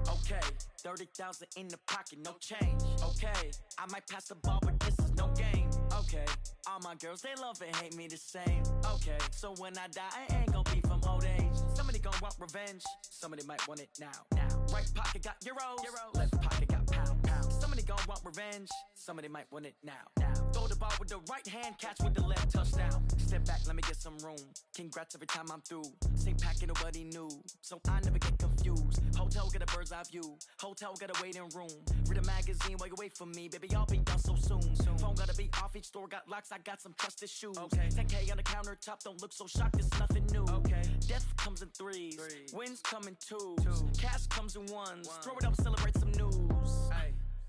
Okay, 30,000 in the pocket, no change. Okay, I might pass the ball, but this is no game. Okay, all my girls, they love and hate me the same. Okay, so when I die, I ain't gon' be from old age. Somebody gon' want revenge, somebody might want it now. Right pocket got euros, left pocket got pound. Somebody gon' want revenge, somebody might want it now. Throw the ball with the right hand, catch with the left, touchdown. Step back, let me get some room. Congrats every time I'm through. Same packet, nobody knew, so I never get confused. Hotel get a bird's eye view, hotel get a waiting room. Read a magazine while you wait for me, baby, I'll be done so soon. Phone gotta be off, each store got locks, I got some trusted shoes. 10K on the countertop, don't look so shocked, it's nothing new. Death comes in threes, wins come in twos, cash comes in ones. Throw it up, celebrate some news.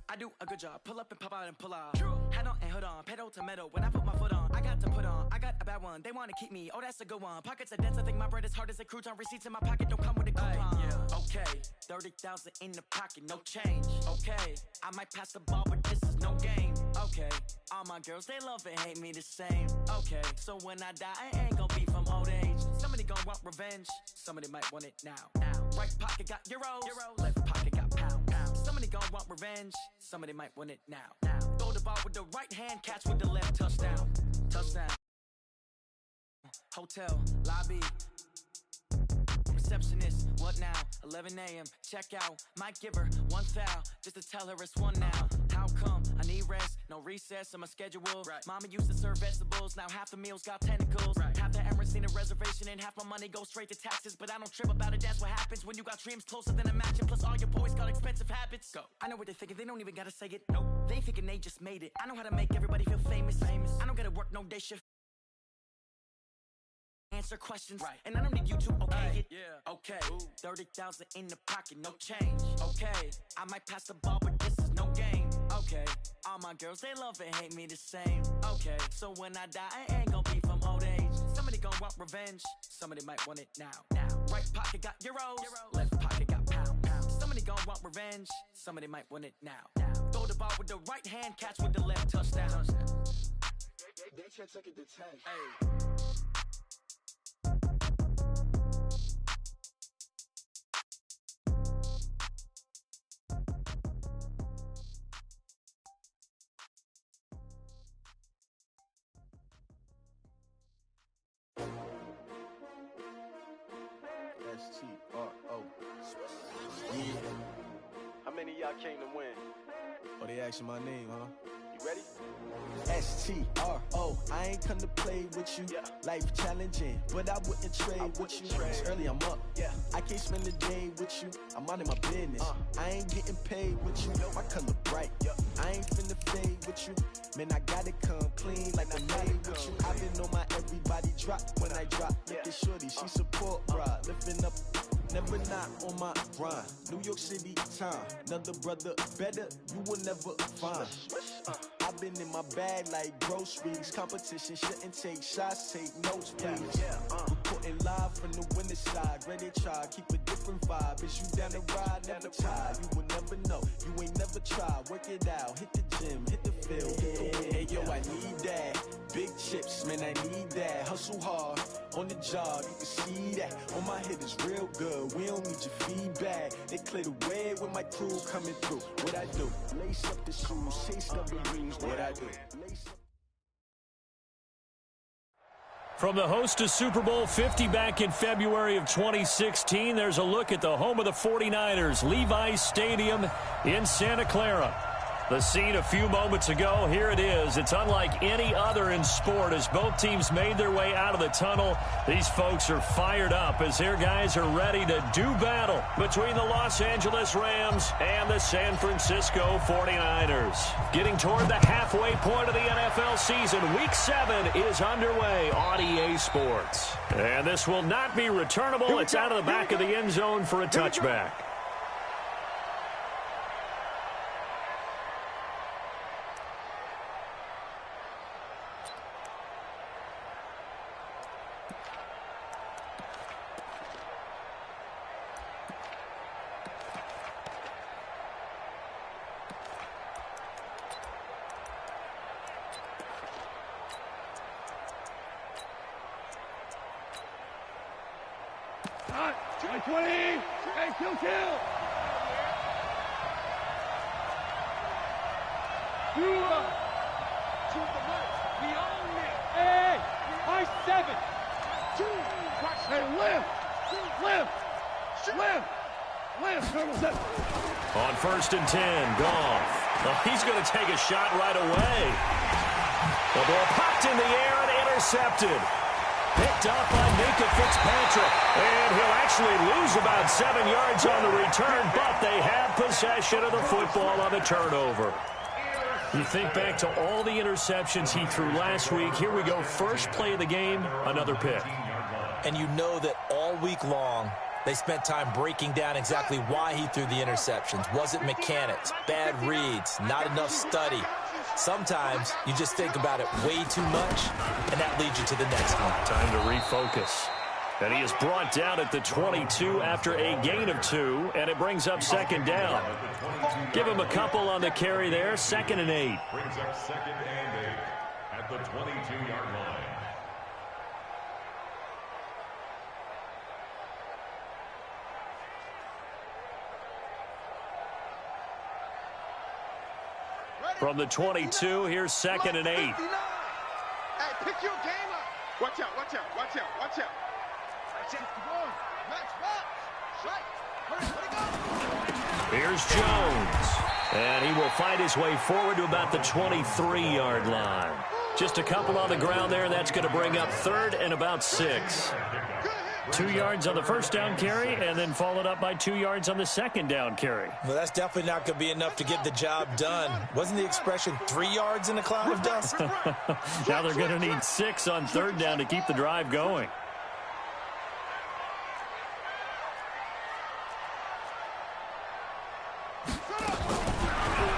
I do a good job, pull up and pop out and pull out. Hat on and hood on, pedal to metal. When I put my foot on, I got to put on. I got a bad one, they wanna keep me, oh that's a good one. Pockets are dense, I think my bread is hard as a crouton. Receipts in my pocket don't come with a coupon. Okay, 30,000 in the pocket, no change. Okay, I might pass the ball, but this is no game. Okay, all my girls, they love and hate me the same. Okay, so when I die, I ain't gon' be from old age. Somebody gon' want revenge, somebody might want it now. Right pocket got euros, left pocket got pound. Somebody gon' want revenge, somebody might want it now. Throw the ball with the right hand, catch with the left, touchdown. Touchdown. Hotel, lobby, receptionist, what now? 11 a.m., check out, might give her one foul, just to tell her it's one now. How come? I need rest, no recess in my schedule. Mama used to serve vegetables, now half the meals got tentacles. Half the Emirates need a reservation and half my money goes straight to taxes. But I don't trip about it, that's what happens when you got dreams closer than a matching. Plus all your boys got expensive habits. Go. I know what they're thinking, they don't even gotta say it. Nope. They thinking they just made it. I know how to make everybody feel famous. I don't gotta work no day shift. Answer questions, and I don't need you to okay it. Okay, 30,000 in the pocket, no change. Okay, I might pass the ball, but this is no game. Okay, all my girls, they love and hate me the same. Okay, so when I die, I ain't gon' be from old age. Somebody gon' want revenge, somebody might want it now. Right pocket got euros, left pocket got pound. Somebody gon' want revenge, somebody might want it now. Throw the ball with the right hand, catch with the left, touchdown. They can't take it to 10. S-T-R-O. Yeah. How many of y'all came to win? Oh, they asking my name, huh? You ready? S-T-R-O. I ain't come to play with you. Life challenging, but I wouldn't trade with you. It's early, I'm up. I can't spend the day with you. I'm out of my business. I ain't getting paid with you. My color bright. I ain't finna fade with you. Man, I gotta come clean like I made with you. I've been on my everybody drop when I drop. Look at shorty, she support bra. Lifting up, never not on my grind. New York City time, another brother better, you will never find. I've been in my bag like groceries. Competition shouldn't take shots, take notes, please. Reporting live from the winter side. Ready to try, keep a different vibe. Is you down the ride, never tired. You will never know, you ain't never tried. Work it out, hit the gym, hit the field. Hey yo, I need that. Big chips, man, I need that. Hustle hard, on the job, you can see that. On my head is real good, we don't need your feedback. They clear the way with my crew coming through. What I do? Lace up the shoes, chase double dreams. What I do? From the host to Super Bowl 50 back in February of 2016, there's a look at the home of the 49ers, Levi's Stadium in Santa Clara. The scene a few moments ago, here it is. It's unlike any other in sport as both teams made their way out of the tunnel. These folks are fired up as their guys are ready to do battle between the Los Angeles Rams and the San Francisco 49ers. Getting toward the halfway point of the NFL season, Week 7 is underway on EA Sports. And this will not be returnable. It's out of the back of the end zone for a touchback. 20. Hey, kill. To the right. We own it. Hey, I 7. 2. Hey, lift. On 1st and 10, Goff. Well, he's going to take a shot right away. The ball popped in the air and intercepted. Picked up by Minka Fitzpatrick. And he'll actually lose about 7 yards on the return, but they have possession of the football on the turnover. You think back to all the interceptions he threw last week. Here we go. First play of the game, another pick. And you know that all week long, they spent time breaking down exactly why he threw the interceptions. Was it mechanics, bad reads, not enough study? Sometimes you just think about it way too much, and that leads you to the next one. Time to refocus. And he is brought down at the 22 after a gain of 2, and it brings up 2nd down. Give him a couple on the carry there, 2nd and 8. Brings up 2nd and 8 at the 22-yard line. From the 22, here's 2nd and 8. Hey, pick your game up. Watch out. Here's Jones. And he will fight his way forward to about the 23-yard line. Just a couple on the ground there. That's going to bring up 3rd and about 6. 2 yards on the first down carry, and then followed up by 2 yards on the 2nd down carry. Well, that's definitely not going to be enough to get the job done. Wasn't the expression 3 yards in a cloud of dust? Now they're going to need 6 on 3rd down to keep the drive going.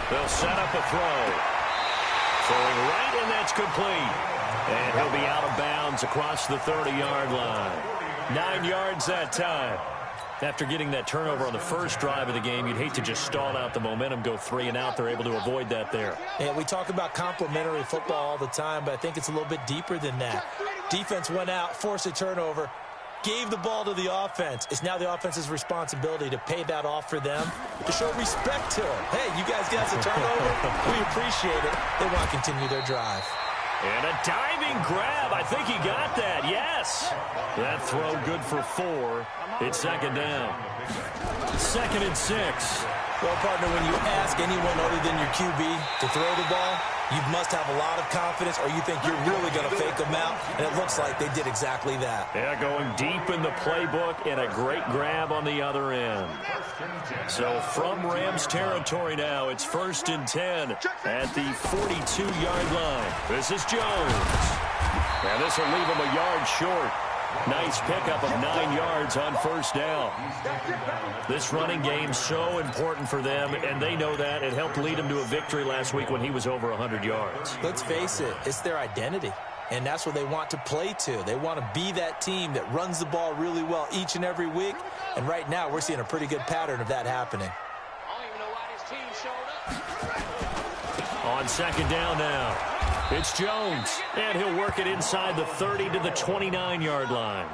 They'll set up a throw. Throwing right, and that's complete. And he'll be out of bounds across the 30-yard line. 9 yards that time. After getting that turnover on the first drive of the game, you'd hate to just stall out the momentum, go 3 and out. They're able to avoid that there. Yeah, we talk about complementary football all the time, but I think it's a little bit deeper than that. Defense went out, forced a turnover, gave the ball to the offense. It's now the offense's responsibility to pay that off for them, to show respect to them. Hey, you guys got a turnover? We appreciate it. They want to continue their drive. And a diving grab. I think he got that. Yes. That throw good for 4. It's 2nd down. 2nd and 6. Well, partner, when you ask anyone other than your QB to throw the ball, you must have a lot of confidence, or you think you're really going to fake them out, and it looks like they did exactly that. Yeah, going deep in the playbook, and a great grab on the other end. So from Rams territory now, it's 1st and 10 at the 42-yard line. This is Jones. And this will leave him a yard short. Nice pickup of 9 yards on 1st down. This running game so important for them, and they know that. It helped lead them to a victory last week when he was over 100 yards. Let's face it, it's their identity, and that's what they want to play to. They want to be that team that runs the ball really well each and every week, and right now we're seeing a pretty good pattern of that happening. I don't even know why this team showed up. On 2nd down now. It's Jones, and he'll work it inside the 30 to the 29-yard line.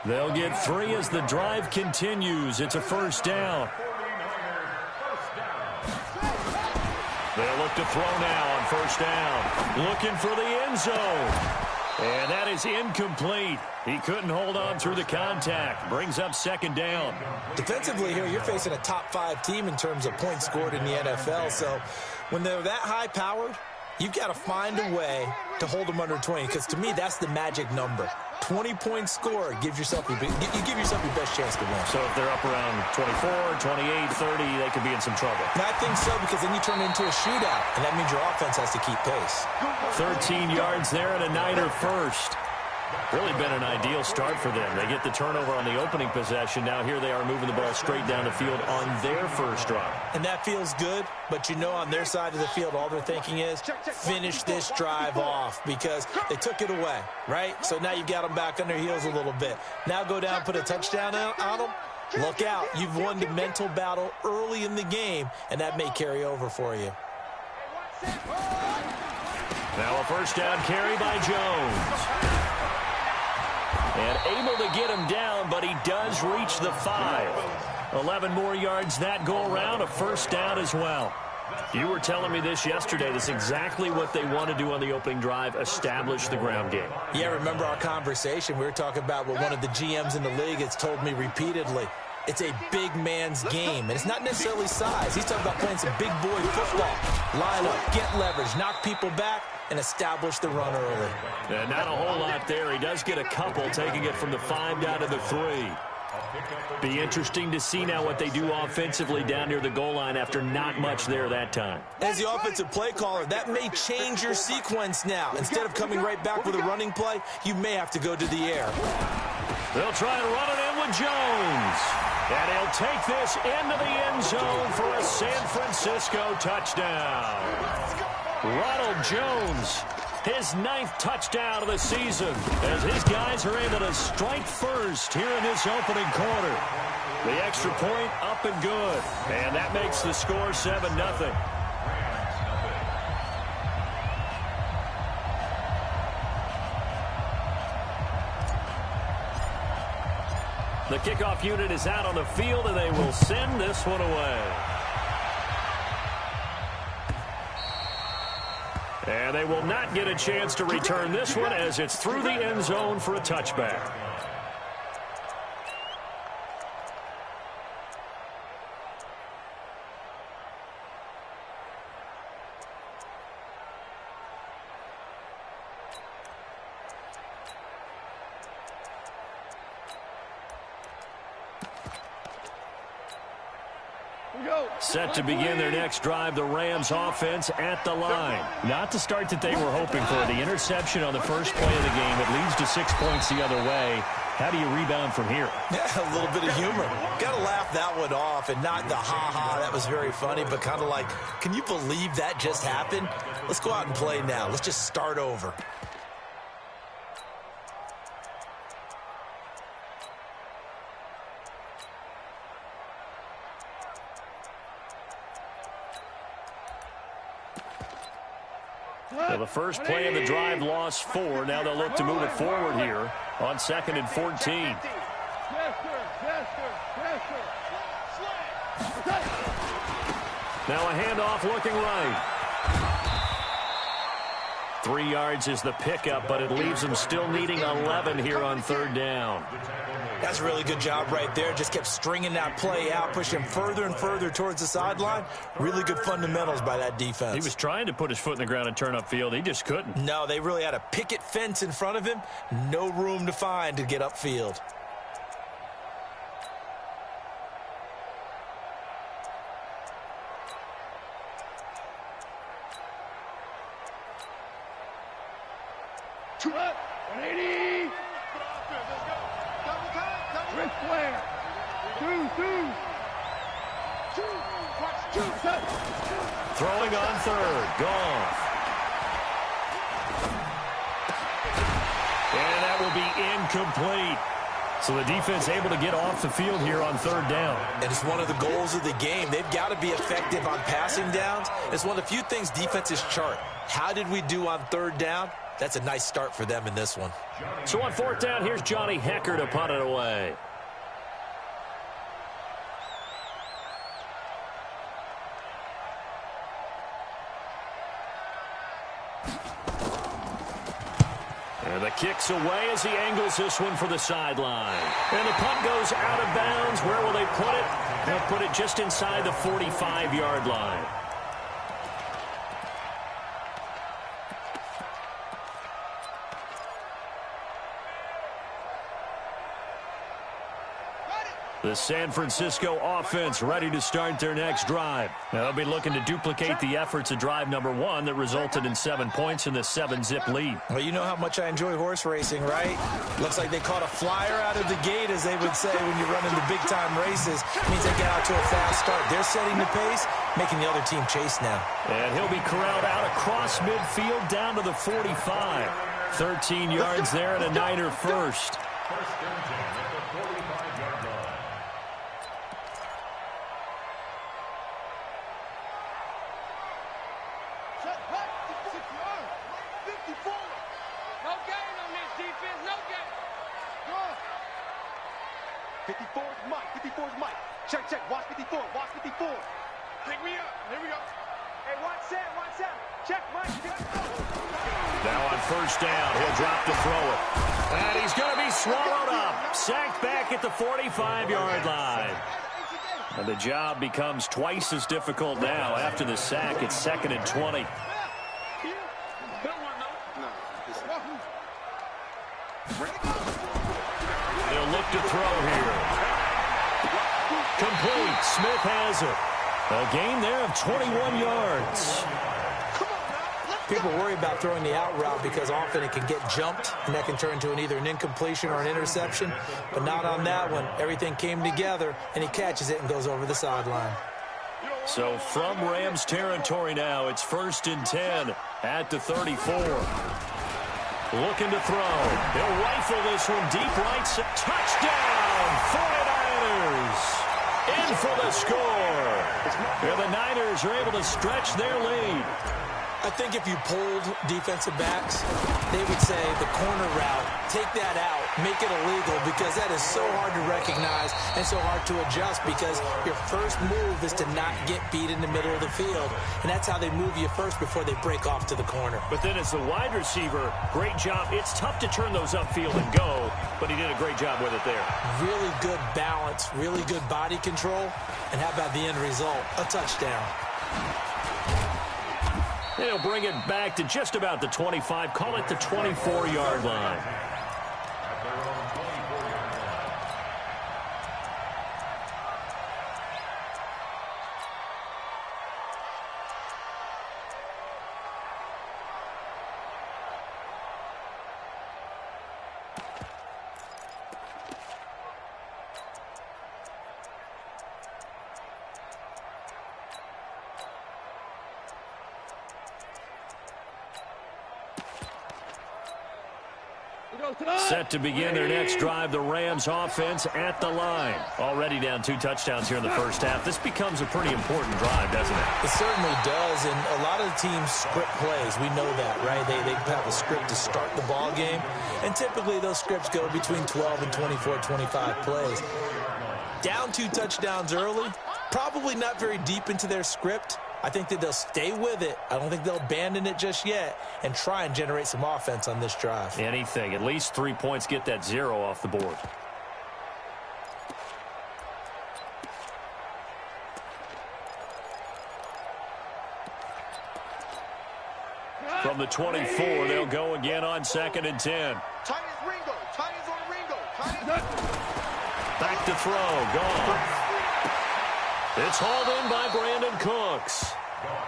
They'll get 3 as the drive continues. It's a 1st down. They'll look to throw now on 1st down. Looking for the end zone. And that is incomplete. He couldn't hold on through the contact. Brings up 2nd down. Defensively here, you're facing a top 5 team in terms of points scored in the NFL. So when they're that high-powered, you've got to find a way to hold them under 20, because to me, that's the magic number. 20-point score, you give yourself your best chance to win. So if they're up around 24, 28, 30, they could be in some trouble. And I think so, because then you turn it into a shootout, and that means your offense has to keep pace. 13 yards there and a Niner first. Really been an ideal start for them. They get the turnover on the opening possession. Now here they are moving the ball straight down the field on their first drive. And that feels good, but you know on their side of the field, all they're thinking is finish this drive off, because they took it away, right? So now you've got them back on their heels a little bit. Now go down, put a touchdown on them. Look out. You've won the mental battle early in the game, and that may carry over for you. Now a 1st down carry by Jones. And able to get him down, but he does reach the 5. 11 more yards that go around, a first down as well. You were telling me this yesterday. That's exactly what they want to do on the opening drive, establish the ground game. Yeah, remember our conversation? We were talking about what one of the GMs in the league has told me repeatedly. It's a big man's game, and it's not necessarily size. He's talking about playing some big boy football. Line up, get leverage, knock people back, and establish the run early. And not a whole lot there. He does get a couple, taking it from the 5 down to the 3. Be interesting to see now what they do offensively down near the goal line after not much there that time. As the offensive play caller, that may change your sequence now. Instead of coming right back with a running play, you may have to go to the air. They'll try and run it in with Jones. And he'll take this into the end zone for a San Francisco touchdown. Ronald Jones, his 9th touchdown of the season, as his guys are able to strike first here in this opening quarter. The extra point up and good, and that makes the score 7-0. The kickoff unit is out on the field, and they will send this one away. And they will not get a chance to return this one as it's through the end zone for a touchback. Set to begin their next drive, the Rams offense at the line. Not the start that they were hoping for. The interception on the first play of the game, it leads to 6 points the other way. How do you rebound from here? Yeah, a little bit of humor. Got to laugh that one off, and not the ha-ha, that was very funny, but kind of like, can you believe that just happened? Let's go out and play now. Let's just start over. Well, the first play of the drive lost 4. Now they'll look to move it forward here on 2nd and 14. Now a handoff looking right. 3 yards is the pickup, but it leaves them still needing 11 here on 3rd down. That's a really good job right there. Just kept stringing that play out, pushing further and further towards the sideline. Really good fundamentals by that defense. He was trying to put his foot in the ground and turn upfield. He just couldn't. No, they really had a picket fence in front of him. No room to find to get upfield. Throwing on 3rd. Goff. And that will be incomplete. So the defense able to get off the field here on 3rd down. And it's one of the goals of the game. They've got to be effective on passing downs. It's one of the few things defenses chart. How did we do on 3rd down? That's a nice start for them in this one. So on 4th down, here's Johnny Hecker to punt it away. And the kick's away as he angles this one for the sideline. And the punt goes out of bounds. Where will they put it? They'll put it just inside the 45-yard line. The San Francisco offense ready to start their next drive. Now they'll be looking to duplicate the efforts of drive number 1 that resulted in 7 points in the 7-zip lead. Well, you know how much I enjoy horse racing, right? Looks like they caught a flyer out of the gate, as they would say when you're running the big-time races. It means they get out to a fast start. They're setting the pace, making the other team chase now. And he'll be corralled out across midfield down to the 45. 13 yards there and a Niner first. 54's Mike. 54's Mike. Check, check. Watch 54. Watch 54. Pick me up. Here we go. Hey, watch Sam. Watch Sam. Check, Mike. Now on first down, he'll drop to throw it. And he's going to be swallowed up. Sacked back at the 45-yard line. And the job becomes twice as difficult now. After the sack, it's 2nd and 20. They'll look to throw here. Complete. Smith has it. A gain there of 21 yards. People worry about throwing the out route because often it can get jumped, and that can turn into either an incompletion or an interception. But not on that one. Everything came together, and he catches it and goes over the sideline. So from Rams territory now, it's 1st and 10 at the 34. Looking to throw. They'll rifle this one deep right. Touchdown, 49ers. In for the score. And the Niners are able to stretch their lead. I think if you polled defensive backs, they would say the corner route, take that out, make it illegal, because that is so hard to recognize and so hard to adjust, because your first move is to not get beat in the middle of the field. And that's how they move you first before they break off to the corner. But then as the wide receiver, great job. It's tough to turn those upfield and go, but he did a great job with it there. Really good balance, really good body control. And how about the end result? A touchdown. They'll bring it back to just about the 25. Call it the 24-yard line. Set to begin their next drive, the Rams offense at the line. Already down 2 touchdowns here in the first half. This becomes a pretty important drive, doesn't it? It certainly does, and a lot of the teams script plays. We know that, right? They have a script to start the ball game, and typically those scripts go between 12 and 24, 25 plays. Down 2 touchdowns early, probably not very deep into their script. I think that they'll stay with it. I don't think they'll abandon it just yet and try and generate some offense on this drive. Anything. At least 3 points, get that 0 off the board. From the 24, they'll go again on 2nd and 10. Back to throw. Gone. It's hauled in by Brandon Cooks.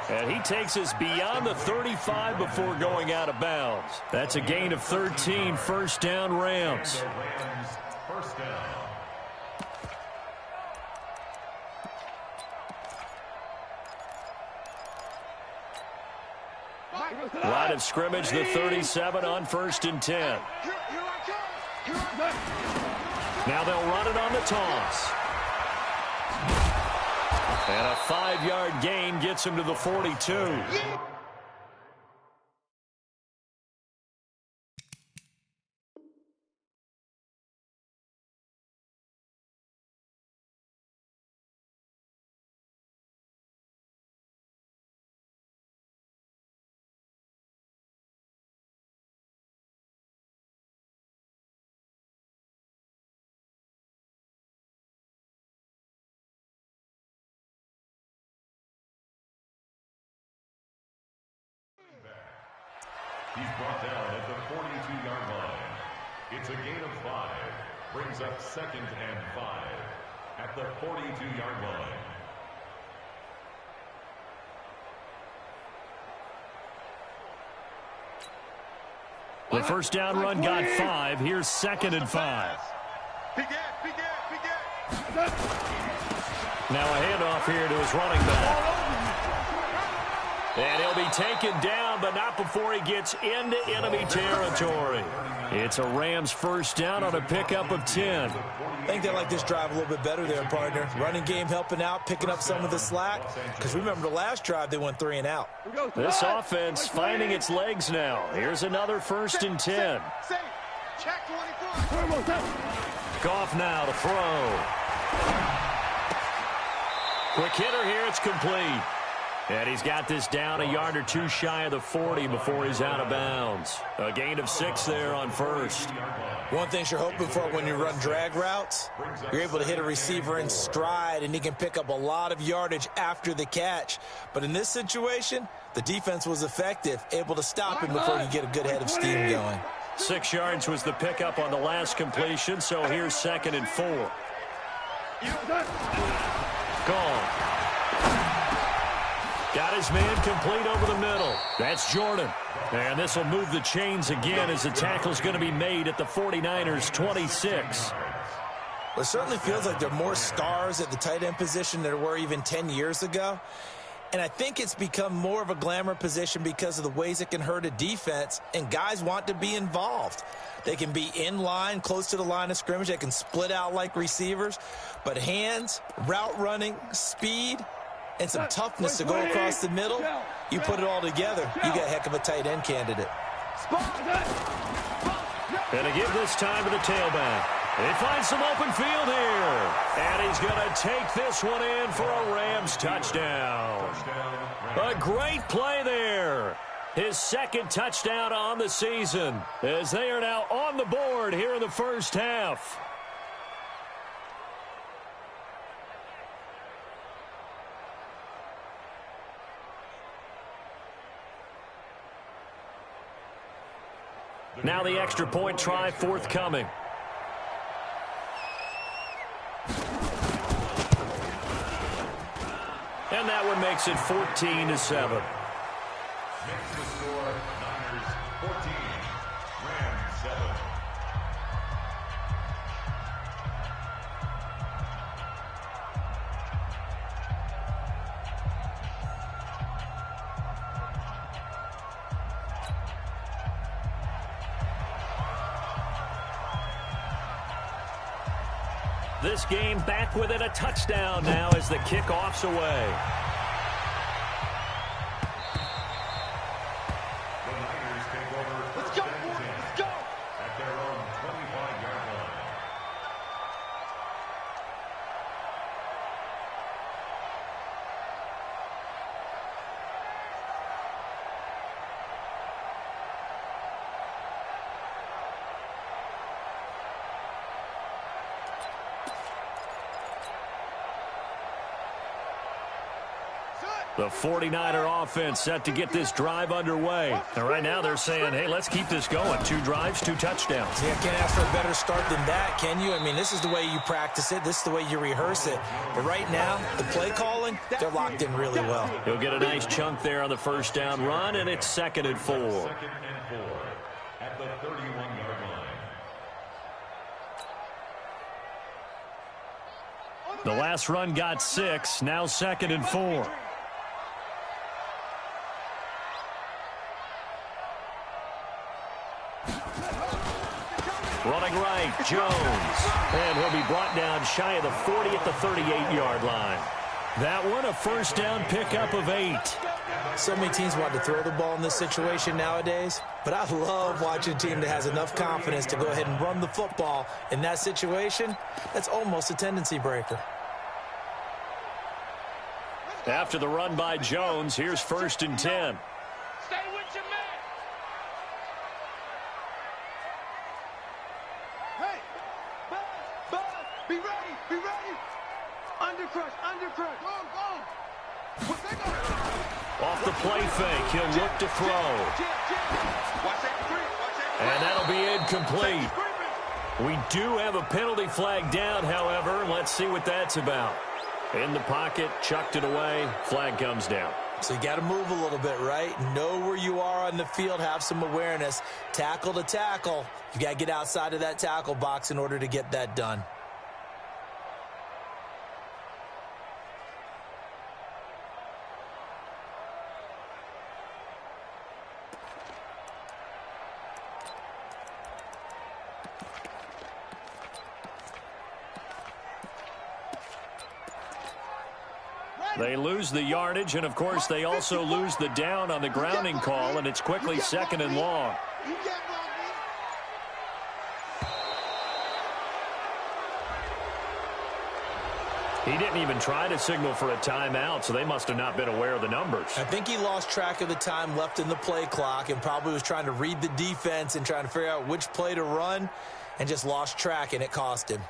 And he takes us beyond the 35 before going out of bounds. That's a gain of 13, first down Rams. First down. Line of scrimmage, the 37 on 1st and 10. Now they'll run it on the toss. And a 5-yard gain gets him to the 42. He's brought down at the 42-yard line. It's a gain of 5. Brings up 2nd and 5 at the 42-yard line. The first down run got 5. Here's 2nd and 5. Now a handoff here to his running back. And he'll be taken down, but not before he gets into enemy territory. It's a Rams first down on a pickup of 10. I think they like this drive a little bit better there, partner. Running game helping out, picking up some of the slack. Because remember the last drive, they went 3 and out. This offense finding its legs now. Here's another 1st and 10. Check 24. Goff now to throw. Quick hitter here. It's complete. And he's got this down a yard or two shy of the 40 before he's out of bounds. A gain of 6 there on first. One thing you're hoping for when you run drag routes, you're able to hit a receiver in stride, and he can pick up a lot of yardage after the catch. But in this situation, the defense was effective, able to stop him before you get a good head of steam going. 6 yards was the pickup on the last completion, so here's 2nd and 4. Gone. Got his man complete over the middle. That's Jordan. And this will move the chains again as the tackle's going to be made at the 49ers 26. Well, it certainly feels like there are more stars at the tight end position than there were even 10 years ago. And I think it's become more of a glamour position because of the ways it can hurt a defense, and guys want to be involved. They can be in line, close to the line of scrimmage. They can split out like receivers. But hands, route running, speed, and some toughness to go across the middle, you put it all together, you got a heck of a tight end candidate. And to give this time to the tailback. He finds some open field here. And he's going to take this one in for a Rams touchdown. A great play there. His 2nd touchdown on the season as they are now on the board here in the first half. Now the extra point try forthcoming. And that one makes it 14-7. Makes the score Niners 14, Rams 7. This game back within a touchdown now as the kickoff's away. The Niners take over first and 10 at their own 25-yard line. The 49er offense set to get this drive underway. And right now they're saying, hey, let's keep this going. 2 drives, 2 touchdowns. Yeah, can't ask for a better start than that, can you? I mean, this is the way you practice it. This is the way you rehearse it. But right now, the play calling, they're locked in really well. He'll get a nice chunk there on the first down run, and it's 2nd and 4. 2nd and 4 at the 31-yard line. The last run got 6, now 2nd and 4. Running right, Jones. And he'll be brought down shy of the 40 at the 38-yard line. That one, a first down pickup of 8. So many teams want to throw the ball in this situation nowadays, but I love watching a team that has enough confidence to go ahead and run the football in that situation. That's almost a tendency breaker. After the run by Jones, here's 1st and 10. Stay with your man. Hey, Buzz, be ready, be ready. Undercrush, undercrush. Go, go. Off the play fake, he'll look to throw. And that'll be incomplete. We do have a penalty flag down, however. Let's see what that's about. In the pocket, chucked it away, flag comes down. So you got to move a little bit, right? Know where you are on the field, have some awareness. Tackle to tackle. You got to get outside of that tackle box in order to get that done. They lose the yardage, and, of course, they also lose the down on the grounding call, and it's quickly 2nd and long. He didn't even try to signal for a timeout, so they must have not been aware of the numbers. I think he lost track of the time left in the play clock and probably was trying to read the defense and trying to figure out which play to run and just lost track, and it cost him.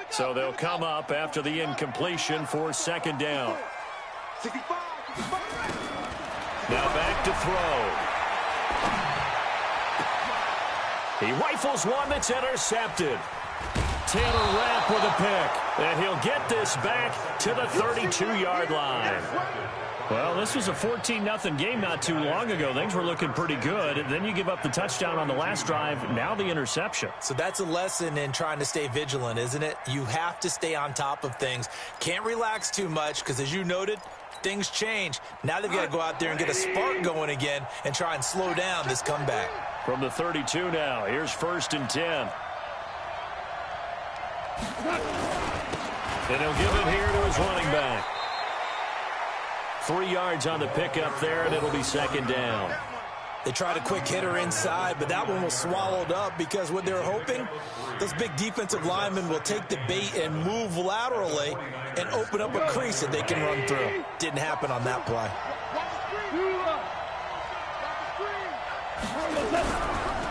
So they'll come up after the incompletion for second down. Now back to throw. He rifles one that's intercepted. Taylor Rapp with a pick, and he'll get this back to the 32-yard line. Well, this was a 14-0 game not too long ago. Things were looking pretty good. Then you give up the touchdown on the last drive, now the interception. So that's a lesson in trying to stay vigilant, isn't it? You have to stay on top of things. Can't relax too much because, as you noted, things change. Now they've got to go out there and get a spark going again and try and slow down this comeback. From the 32 now, here's 1st and 10. And he'll give it here to his running back. 3 yards on the pickup there, and it'll be second down. They tried a quick hitter inside, but that one was swallowed up because what they're hoping, those big defensive linemen will take the bait and move laterally and open up a crease that they can run through. Didn't happen on that play.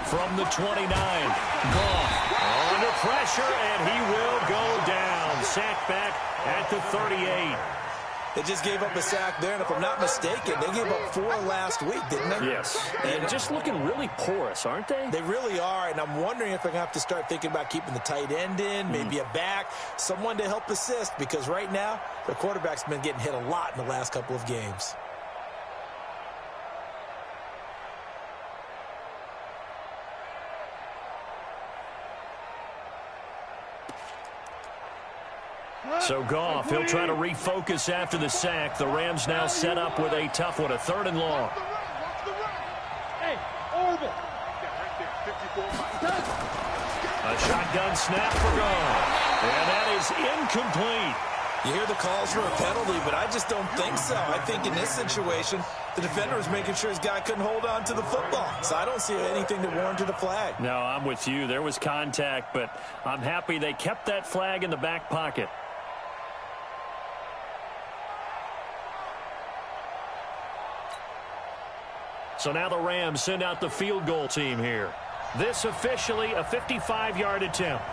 From the 29, Goff under pressure, and he will go down. Sacked back at the 38. They just gave up a sack there, and if I'm not mistaken, they gave up 4 last week, didn't they? Yes, and just looking really porous, aren't they? They really are, and I'm wondering if they're going to have to start thinking about keeping the tight end in, maybe a back, someone to help assist, because right now, their quarterback's been getting hit a lot in the last couple of games. So Goff, he'll try to refocus after the sack. The Rams now set up with a tough one, a 3rd and long. A shotgun snap for Goff. And that is incomplete. You hear the calls for a penalty, but I just don't think so. I think in this situation, the defender was making sure his guy couldn't hold on to the football. So I don't see anything that warranted a flag. No, I'm with you. There was contact, but I'm happy they kept that flag in the back pocket. So now the Rams send out the field goal team here. This officially a 55-yard attempt.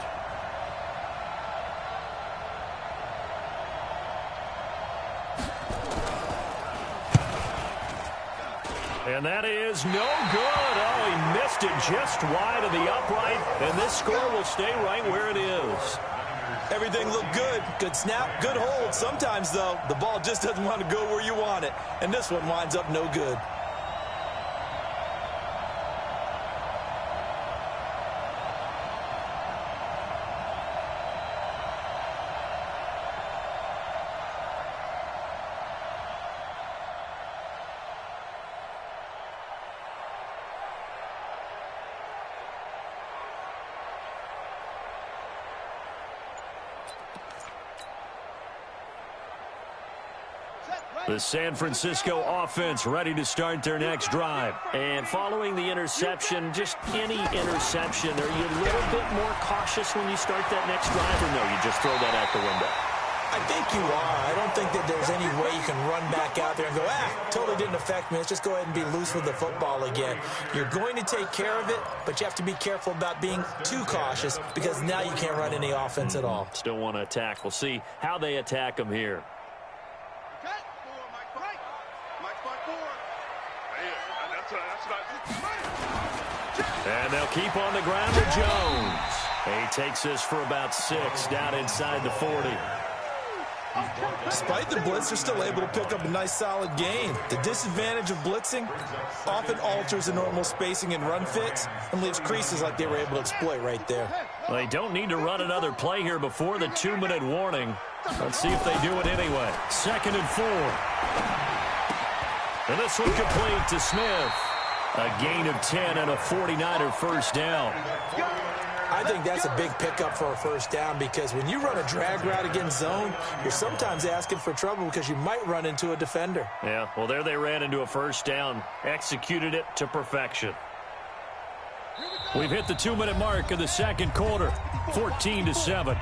And that is no good. Oh, he missed it just wide of the upright, and this score will stay right where it is. Everything looked good. Good snap, good hold. Sometimes, though, the ball just doesn't want to go where you want it, and this one winds up no good. The San Francisco offense ready to start their next drive. And following the interception, just any interception, are you a little bit more cautious when you start that next drive, or no, you just throw that out the window? I think you are. I don't think that there's any way you can run back out there and go, totally didn't affect me. Let's just go ahead and be loose with the football again. You're going to take care of it, but you have to be careful about being too cautious because now you can't run any offense at all. Still want to attack. We'll see how they attack them here. And they'll keep on the ground to Jones. He takes this for about 6 down inside the 40. Despite the blitz, they're still able to pick up a nice solid gain. The disadvantage of blitzing often alters the normal spacing and run fits and leaves creases like they were able to exploit right there. Well, they don't need to run another play here before the 2-minute warning. Let's see if they do it anyway. 2nd and 4. And this one complete to Smith. A gain of 10 and a 49er first down. I think that's a big pickup for a first down because when you run a drag route against zone, you're sometimes asking for trouble because you might run into a defender. Yeah, well, there they ran into a first down. Executed it to perfection. We've hit the 2-minute mark of the second quarter. 14-7.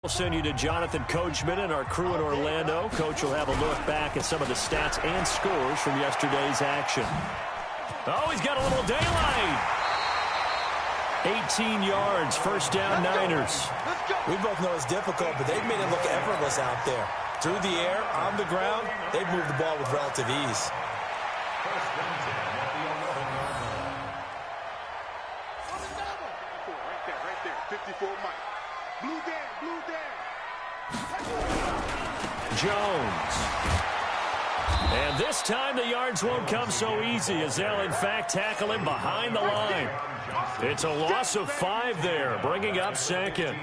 We'll send you to Jonathan Coachman and our crew in Orlando. Coach will have a look back at some of the stats and scores from yesterday's action. Oh, he's got a little daylight. 18 yards, first down, Niners. We both know it's difficult, but they've made it look effortless out there. Through the air, on the ground, they've moved the ball with relative ease. Right there, 54 Mike. Blue down. Jones. And this time the yards won't come so easy as they'll, in fact, tackle him behind the line. It's a loss of 5 there, bringing up second.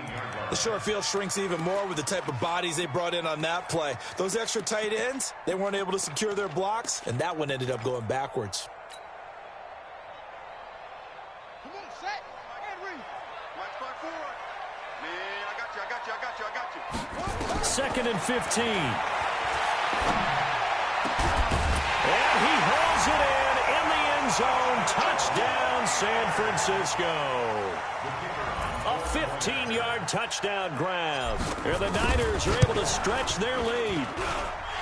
The short field shrinks even more with the type of bodies they brought in on that play. Those extra tight ends, they weren't able to secure their blocks, and that one ended up going backwards. Come on, set. Mike spot forward. Man, I got you. Second and 15. And he hauls it in the end zone. Touchdown, San Francisco. A 15-yard touchdown grab. Here the Niners are able to stretch their lead.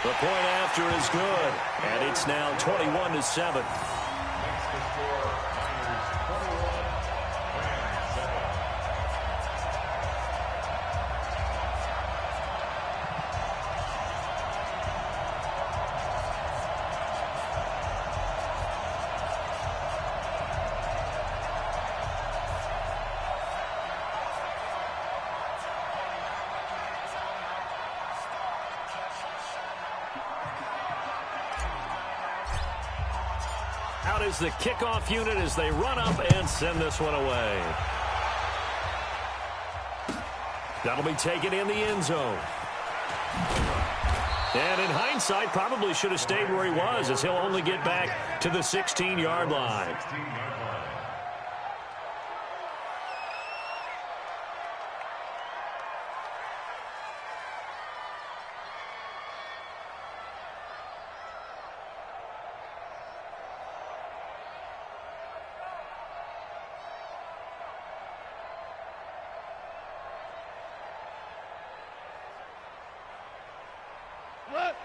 The point after is good, and it's now 21-7. Out is the kickoff unit as they run up and send this one away. That'll be taken in the end zone. And in hindsight, probably should have stayed where he was as he'll only get back to the 16-yard line.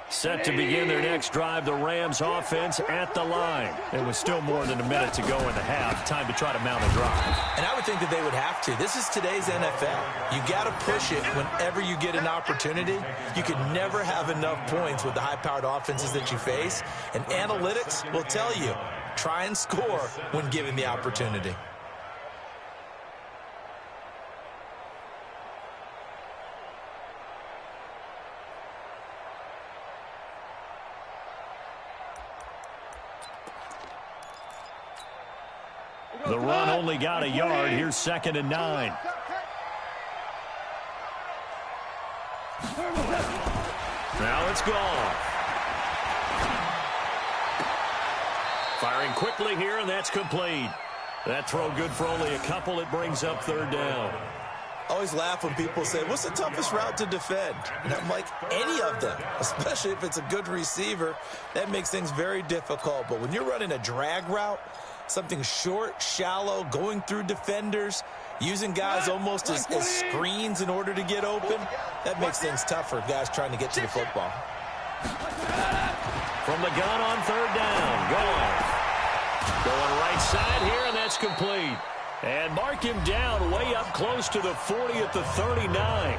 Set to begin their next drive, the Rams offense at the line. It was still more than a minute to go in the half. Time to try to mount a drive. And I would think that they would have to. This is today's NFL. You got to push it whenever you get an opportunity. You can never have enough points with the high-powered offenses that you face. And analytics will tell you, try and score when given the opportunity. The run only got a yard. Here's 2nd and 9. Now it's gone. Firing quickly here, and that's complete. That throw good for only a couple. It brings up 3rd down. Always laugh when people say, what's the toughest route to defend? And I'm like, any of them, especially if it's a good receiver. That makes things very difficult. But when you're running a drag route, something short, shallow, going through defenders, using guys almost as screens in order to get open, that makes things tough for guys trying to get to the football. From the gun on 3rd down, going right side here, and that's complete. And mark him down way up close to the 40 at the 39.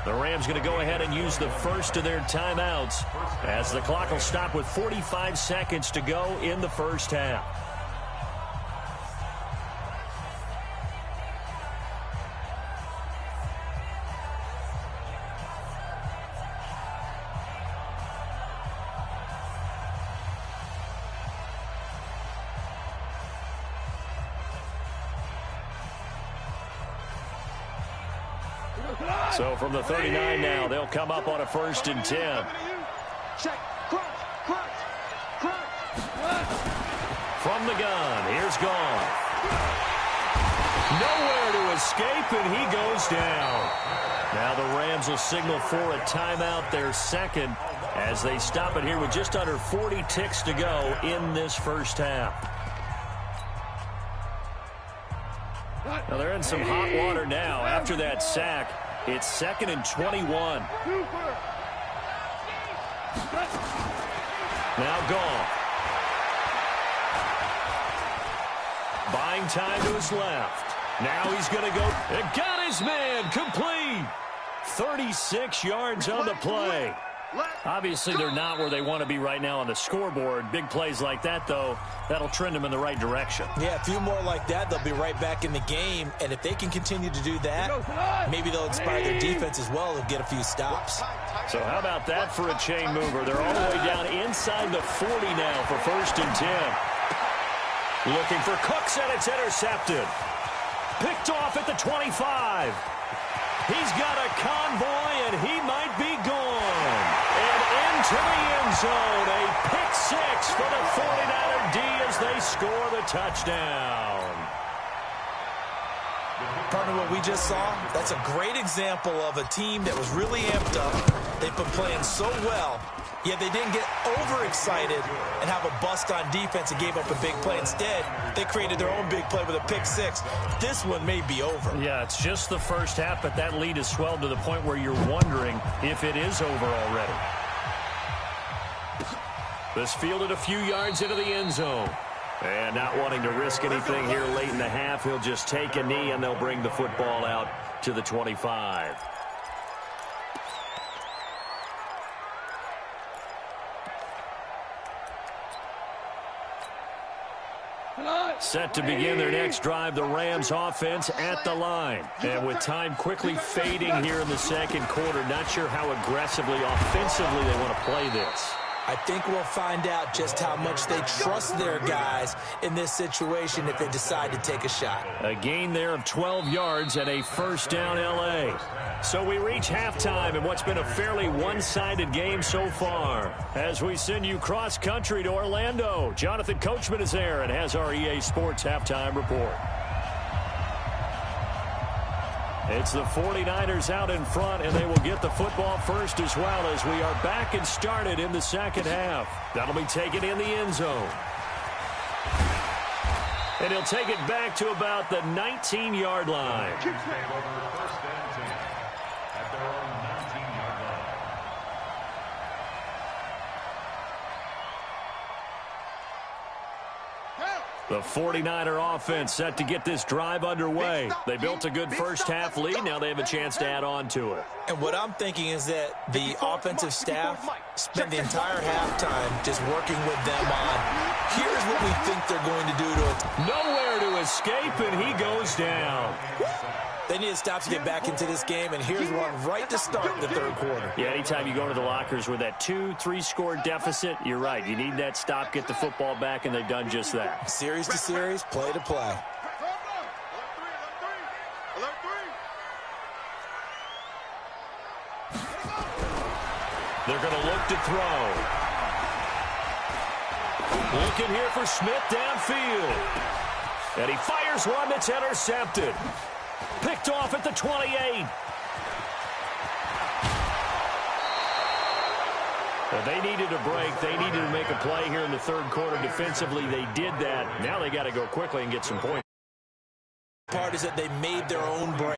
The Rams going to go ahead and use the first of their timeouts as the clock will stop with 45 seconds to go in the first half. So from the 39 now, they'll come up on a 1st and 10. Check. Crunch. From the gun, here's gone. Nowhere to escape, and he goes down. Now the Rams will signal for a timeout, their 2nd, as they stop it here with just under 40 ticks to go in this first half. Now they're in some hot water now after that sack. It's 2nd and 21. Now Goff. Buying time to his left. Now he's going to go. And got his man complete. 36 yards on the play. Obviously, they're not where they want to be right now on the scoreboard. Big plays like that, though, that'll trend them in the right direction. Yeah, a few more like that, they'll be right back in the game. And if they can continue to do that, maybe they'll inspire their defense as well and get a few stops. So how about that for a chain mover? They're all the way down inside the 40 now for 1st and 10. Looking for Cooks, and it's intercepted. Picked off at the 25. He's got a convoy, and he might be gone. And into the end zone, a pick six for the 49er D as they score the touchdown. Partner, what we just saw, that's a great example of a team that was really amped up. They've been playing so well, yet they didn't get overexcited and have a bust on defense and gave up a big play. Instead, they created their own big play with a pick six. This one may be over. Yeah, it's just the first half, but that lead has swelled to the point where you're wondering if it is over already. This fielded a few yards into the end zone. And not wanting to risk anything here late in the half, he'll just take a knee, and they'll bring the football out to the 25. Set to begin their next drive, the Rams offense at the line. And with time quickly fading here in the second quarter, not sure how aggressively, offensively they want to play this. I think we'll find out just how much they trust their guys in this situation if they decide to take a shot. A gain there of 12 yards and a first down L.A. So we reach halftime in what's been a fairly one-sided game so far. As we send you cross-country to Orlando, Jonathan Coachman is there and has our EA Sports halftime report. It's the 49ers out in front, and they will get the football first as well as we are back and started in the second half. That'll be taken in the end zone. And he'll take it back to about the 19-yard line. The 49er offense set to get this drive underway. They built a good first half lead. Now they have a chance to add on to it. And what I'm thinking is that the offensive staff spent the entire halftime just working with them on, here's what we think they're going to do to it. Nowhere to escape, and he goes down. They need to stop to get back into this game, and here's one right to start the third quarter. Yeah, anytime you go into the lockers with that 2-3 score deficit, you're right. You need that stop, get the football back, and they've done just that. Series to series, play to play. They're going to look to throw. Looking here for Smith downfield. And he fires one that's intercepted. Picked off at the 28. Well, they needed a break. They needed to make a play here in the third quarter. Defensively, they did that. Now they got to go quickly and get some points. Part is that they made their own break.